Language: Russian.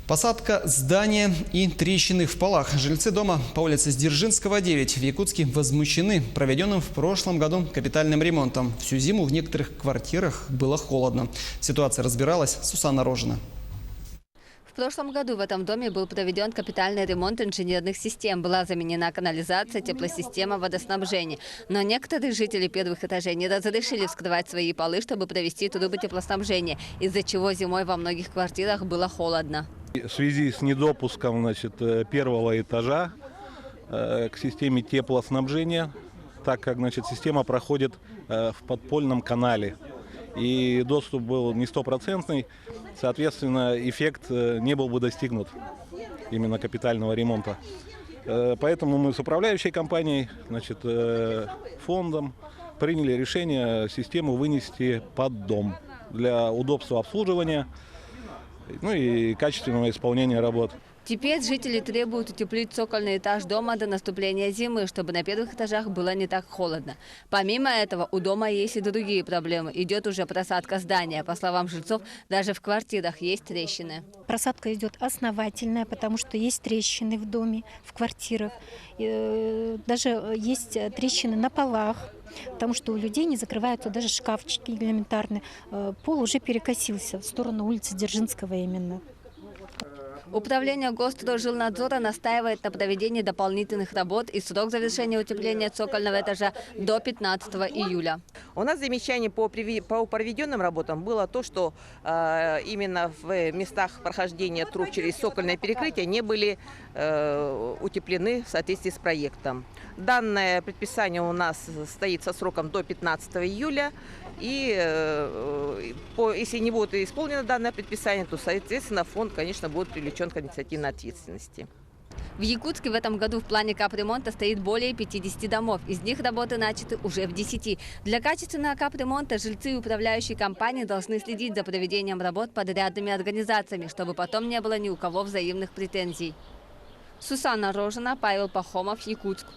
Посадка здания и трещины в полах. Жильцы дома по улице Сдержинского, 9 в Якутске возмущены проведенным в прошлом году капитальным ремонтом. Всю зиму в некоторых квартирах было холодно. Ситуация разбиралась Сусанна Рожина. В прошлом году в этом доме был проведен капитальный ремонт инженерных систем. Была заменена канализация, теплосистема, водоснабжение. Но некоторые жители первых этажей не разрешили вскрывать свои полы, чтобы провести трубы теплоснабжения, из-за чего зимой во многих квартирах было холодно. В связи с недопуском первого этажа к системе теплоснабжения, так как система проходит в подпольном канале, и доступ был не стопроцентный, соответственно, эффект не был бы достигнут именно капитального ремонта. Поэтому мы с управляющей компанией, фондом, приняли решение систему вынести под дом для удобства обслуживания, и качественного исполнения работ. Теперь жители требуют утеплить цокольный этаж дома до наступления зимы, чтобы на первых этажах было не так холодно. Помимо этого, у дома есть и другие проблемы. Идет уже просадка здания. По словам жильцов, даже в квартирах есть трещины. Просадка идет основательная, потому что есть трещины в доме, в квартирах. Даже есть трещины на полах, потому что у людей не закрываются даже шкафчики элементарные. Пол уже перекосился в сторону улицы Дзержинского именно. Управление Госстройжилнадзора настаивает на проведении дополнительных работ, и срок завершения утепления цокольного этажа до 15 июля. У нас замечание по проведенным работам было то, что именно в местах прохождения труб через цокольное перекрытие не были утеплены в соответствии с проектом. Данное предписание у нас стоит со сроком до 15 июля. И если не будет исполнено данное предписание, то, соответственно, фонд, конечно, будет привлечен к административной ответственности. В Якутске в этом году в плане капремонта стоит более 50 домов. Из них работы начаты уже в 10. Для качественного капремонта жильцы и управляющие компании должны следить за проведением работ подрядными организациями, чтобы потом не было ни у кого взаимных претензий. Сусанна Рожина, Павел Пахомов, Якутск.